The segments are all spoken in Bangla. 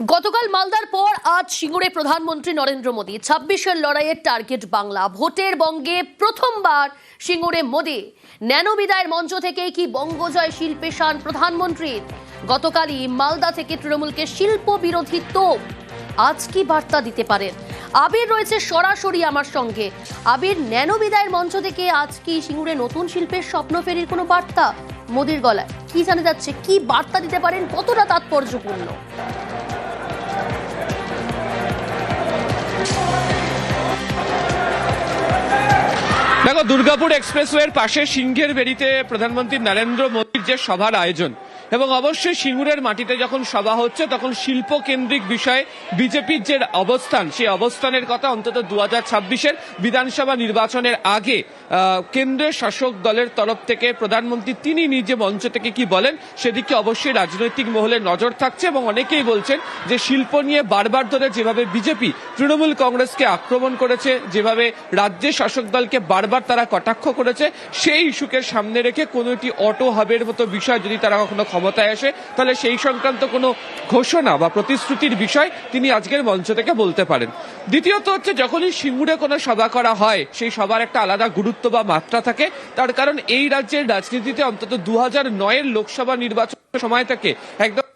গতকাল মালদার পর আজ সিঙ্গুরে প্রধানমন্ত্রী নরেন্দ্র মোদী ২৬-এর লড়াইয়ের টার্গেট বাংলা। ভোটের বঙ্গে প্রথমবার সিঙ্গুরে মোদী। ন্যানো বিদায়ের মঞ্চ থেকে কি বঙ্গজয় শিল্পে শান প্রধানমন্ত্রীর। গতকালই মালদা থেকে তৃণমূলকে শিল্প বিরোধী তোপ। আজ কি বার্তা দিতে পারেন আবির রয়েছে সরাসরি আমার সঙ্গে। আবির, ন্যানো বিদায়ের মঞ্চ থেকে আজ কি সিঙ্গুরে নতুন শিল্পের স্বপ্ন ফেরির কোনো বার্তা মোদীর গলায়? কি জানা যাচ্ছে, কি বার্তা দিতে পারেন, কতটা তাৎপর্যপূর্ণ? দেখো, দুর্গাপুর এক্সপ্রেসওয়ের পাশে সিংহের বেড়িতে প্রধানমন্ত্রী নরেন্দ্র মোদীর যে সভার আয়োজন, এবং অবশ্যই সিঙ্গুরের মাটিতে যখন সভা হচ্ছে তখন শিল্প কেন্দ্রিক বিষয়ে বিজেপির যে অবস্থান, সেই অবস্থানের কথা অন্তত ২০২৬-এর বিধানসভা নির্বাচনের আগে কেন্দ্রের শাসক দলের তরফ থেকে প্রধানমন্ত্রী তিনি নিজে মঞ্চ থেকে কি বলেন সেদিকে অবশ্যই রাজনৈতিক মহলে নজর থাকছে। এবং অনেকেই বলছেন যে শিল্প নিয়ে বারবার ধরে যেভাবে বিজেপি তৃণমূল কংগ্রেসকে আক্রমণ করেছে, যেভাবে রাজ্যের শাসক দলকে বারবার তারা কটাক্ষ করেছে, সেই ইস্যুকে সামনে রেখে কোনো একটি অটো হাবের মতো বিষয় যদি তারা কখনো ক্ষমতায় আসে তাহলে সেই সংক্রান্ত কোনো ঘোষণা বা প্রতিশ্রুতির বিষয় তিনি আজকের মঞ্চ থেকে বলতে পারেন। দ্বিতীয়ত হচ্ছে, যখনই সিঙ্গুরে কোনো সভা করা হয় সেই সভার একটা আলাদা গুরুত্ব বা মাত্রা থাকে। তার কারণ এই রাজ্যের রাজনীতিতে অন্তত ২০০৯-এর লোকসভা নির্বাচন সময় থেকে একদম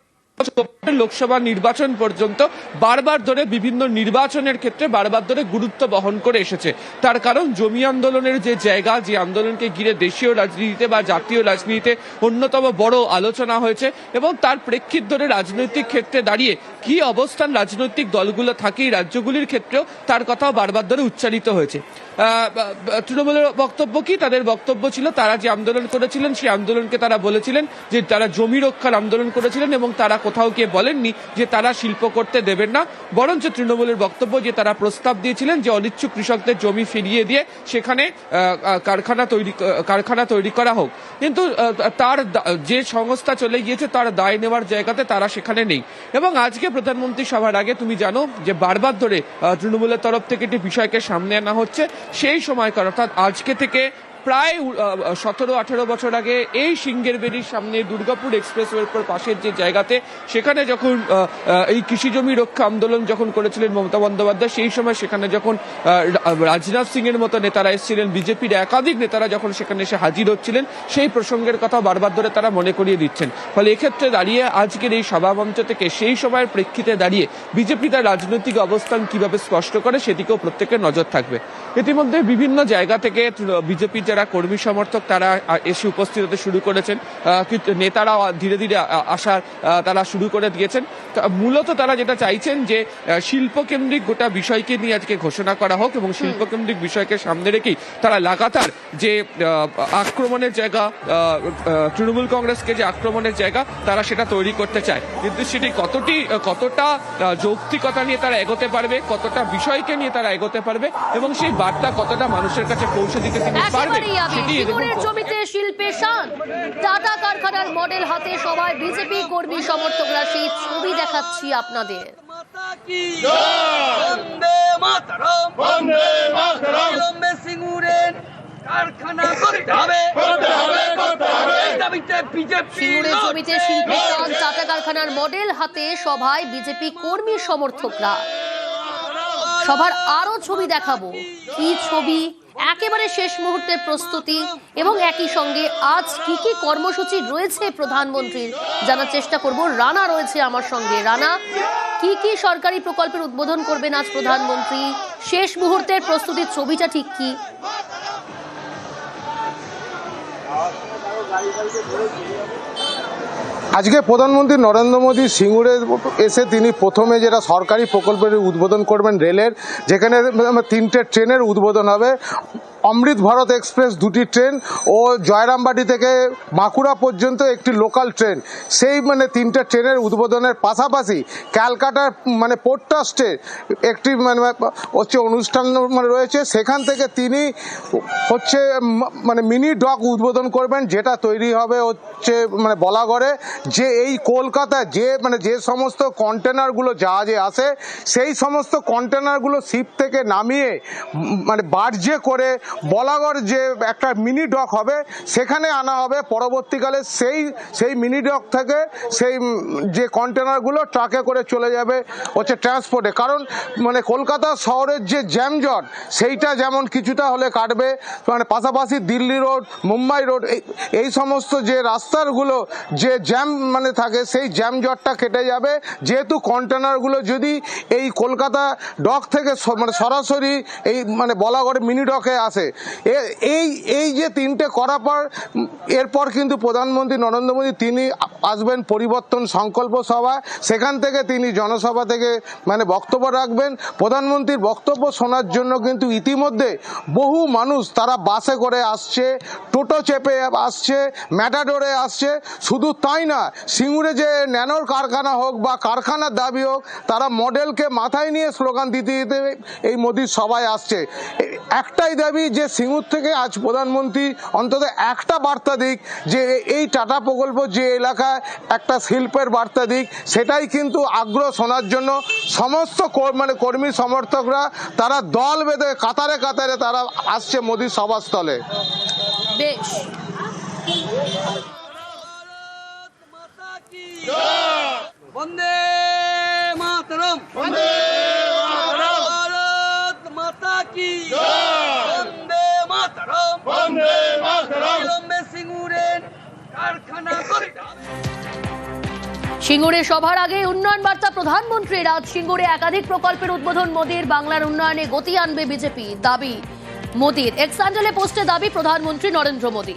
লোকসভা নির্বাচন পর্যন্ত বারবার ধরে বিভিন্ন নির্বাচনের ক্ষেত্রে বারবার ধরে গুরুত্ব বহন করে এসেছে। তার কারণ জমি আন্দোলনের যে জায়গা, যে আন্দোলনকে ঘিরে দেশীয় রাজনীতিতে বা জাতীয় রাজনীতিতে অন্যতম বড় আলোচনা হয়েছে, এবং তার প্রেক্ষিত ধরে রাজনৈতিক ক্ষেত্রে দাঁড়িয়ে কি অবস্থান রাজনৈতিক দলগুলো থাকে এই রাজ্যগুলির ক্ষেত্রেও তার কথাও বারবার ধরে উচ্চারিত হয়েছে। তৃণমূলের বক্তব্য কি? তাদের বক্তব্য ছিল তারা যে আন্দোলন করেছিলেন সেই আন্দোলনকে তারা বলেছিলেন যে তারা জমি রক্ষার আন্দোলন করেছিলেন, এবং তারা কোথাও গিয়ে বলেননি যে তারা শিল্প করতে দেবেন না। বরঞ্চ তৃণমূলের বক্তব্য যে তারা প্রস্তাব দিয়েছিলেন যে অনিচ্ছুক কৃষকদের জমি ফিরিয়ে দিয়ে সেখানে কারখানা তৈরি করা হোক। কিন্তু তার যে সংস্থা চলে গিয়েছে তার দায় নেওয়ার জায়গাতে তারা সেখানে নেই। এবং আজকে প্রধানমন্ত্রী সভার আগে তুমি জানো যে বারবার ধরে তৃণমূলের তরফ থেকে একটি বিষয়কে সামনে আনা হচ্ছে। সেই সময়কার অর্থাৎ আজকে থেকে প্রায় ১৭-১৮ বছর আগে এই সিংহের বেড়ির সামনে দুর্গাপুর এক্সপ্রেসওয়ের পাশের যে জায়গাতে, সেখানে যখন এই কৃষি জমি রক্ষা আন্দোলন যখন করেছিলেন মমতা বন্দ্যোপাধ্যায়, সেই সময় সেখানে যখন রাজনাথ সিং এর মতো নেতারা এসেছিলেন, বিজেপির একাধিক নেতারা যখন সেখানে এসে হাজির হচ্ছিলেন, সেই প্রসঙ্গের কথা বারবার ধরে তারা মনে করিয়ে দিচ্ছেন। ফলে এক্ষেত্রে দাঁড়িয়ে আজকের এই সভামঞ্চ থেকে সেই সময়ের প্রেক্ষিতে দাঁড়িয়ে বিজেপি তার রাজনৈতিক অবস্থান কিভাবে স্পষ্ট করে সেদিকেও প্রত্যেকের নজর থাকবে। ইতিমধ্যে বিভিন্ন জায়গা থেকে বিজেপির যারা কর্মী সমর্থক তারা এসে উপস্থিত হতে শুরু করেছেন, নেতারা ধীরে ধীরে আসার তারা শুরু করে দিয়েছেন। মূলত তারা যেটা চাইছেন যে শিল্পকেন্দ্রিক গোটা বিষয়কে নিয়ে আজকে ঘোষণা করা হোক, এবং শিল্পকেন্দ্রিক বিষয়কে সামনে রেখেই তারা লাগাতার যে আক্রমণের জায়গা, তৃণমূল কংগ্রেসকে যে আক্রমণের জায়গা তারা সেটা তৈরি করতে চায়। কিন্তু সেটি কতটা যৌক্তিকতা নিয়ে তারা এগোতে পারবে, কতটা বিষয়কে নিয়ে তারা এগোতে পারবে, এবং সেই বার্তা কতটা মানুষের কাছে পৌঁছে দিতে তিনি পারবে। সিঙ্গুরের জমিতে শিল্পে শান, টাটা কারখানার মডেল হাতে সবাই বিজেপি কর্মী সমর্থকরা, সেই ছবি দেখাচ্ছি আপনাদের। সিঙ্গুরের জমিতে শিল্পে শান, টাটা কারখানার মডেল হাতে সভায় বিজেপি কর্মী সমর্থকরা। সবার আরো ছবি দেখাবো, কি ছবি, একেবারে শেষ মুহূর্তের প্রস্তুতি, এবং একই সঙ্গে আজ কি কি কর্মসূচি রয়েছে প্রধানমন্ত্রীর জানার চেষ্টা করব। রানা রয়েছে আমার সঙ্গে। রানা, কি কি সরকারি প্রকল্পের উদ্বোধন করবেন আজ প্রধানমন্ত্রী? শেষ মুহূর্তের প্রস্তুতির ছবিটা ঠিক কি? আজকে প্রধানমন্ত্রী নরেন্দ্র মোদী সিঙ্গুরে এসে তিনি প্রথমে যেটা সরকারি প্রকল্পের উদ্বোধন করবেন রেলের, যেখানে 3টে ট্রেনের উদ্বোধন হবে। অমৃত ভারত এক্সপ্রেস 2টি ট্রেন ও জয়রামবাটি থেকে বাঁকুড়া পর্যন্ত একটি লোকাল ট্রেন, সেই 3টে ট্রেনের উদ্বোধনের পাশাপাশি ক্যালকাটার পোর্ট ট্রাস্টে একটি হচ্ছে অনুষ্ঠান রয়েছে। সেখান থেকে তিনি হচ্ছে মিনি ডক উদ্বোধন করবেন, যেটা তৈরি হবে হচ্ছে বলাগড়ে। যে এই কলকাতায় যে সমস্ত কন্টেনারগুলো জাহাজে আসে, সেই সমস্ত কন্টেনারগুলো শিপ থেকে নামিয়ে বার্জে করে বলাগড় যে একটা মিনি ডক হবে সেখানে আনা হবে, পরবর্তীকালে সেই মিনি ডক থেকে সেই যে কন্টেনারগুলো ট্রাকে করে চলে যাবে হচ্ছে ট্রান্সপোর্টে। কারণ মানে কলকাতা শহরের যে জ্যামজট সেইটা যেমন কিছুটা হলে কাটবে, মানে পাশাপাশি দিল্লি রোড, মুম্বাই রোড, এই সমস্ত যে রাস্তাগুলো যে জ্যাম মানে থাকে সেই জ্যামজটটা কেটে যাবে, যেহেতু কন্টেনারগুলো যদি এই কলকাতা ডক থেকে মানে সরাসরি এই মানে বলাগড় মিনি ডকে আসে। এই যে তিনটে করার পর এরপর কিন্তু প্রধানমন্ত্রী নরেন্দ্র মোদী তিনি আসবেন পরিবর্তন সংকল্প সভা, সেখান থেকে তিনি জনসভা থেকে মানে বক্তব্য রাখবেন। প্রধানমন্ত্রীর বক্তব্য শোনার জন্য কিন্তু ইতিমধ্যে বহু মানুষ তারা বাসে করে আসছে, টোটো চেপে আসছে, ম্যাটাডোরে আসছে। শুধু তাই না, সিঙ্গুরে যে ন্যানোর কারখানা হোক বা কারখানার দাবি হোক, তারা মডেলকে মাথায় নিয়ে স্লোগান দিতে দিতে এই মোদির সভায় আসছে। একটাই দাবি যে সিঙ্গুর থেকে আজ প্রধানমন্ত্রী অন্তত একটা বার্তা দিক, যে এই টাটা প্রকল্প যে এলাকায় একটা শিল্পের বার্তা দিক, সেটাই কিন্তু আগ্রহ শোনার জন্য সমস্ত মানে কর্মী সমর্থকরা তারা দল বেঁধে কাতারে কাতারে তারা আসছে মোদির সভাস্থলে। বেশ, বন্দে মাতরম, বন্দে মাতরম, ভারত মাতা কি বন্দে মাতরম, বন্দে মাতরম। বিলম্বে সিঙ্গুরের কারখানা করে সিঙ্গুরে সভার আগে উন্নয়ন বার্তা প্রধানমন্ত্রীর। আজ সিঙ্গুরে একাধিক প্রকল্পের উদ্বোধন মোদির। বাংলার উন্নয়নে গতি আনবে বিজেপি, দাবি মোদির। এক্স হ্যান্ডেলে পোস্টে দাবি প্রধানমন্ত্রী নরেন্দ্র মোদী।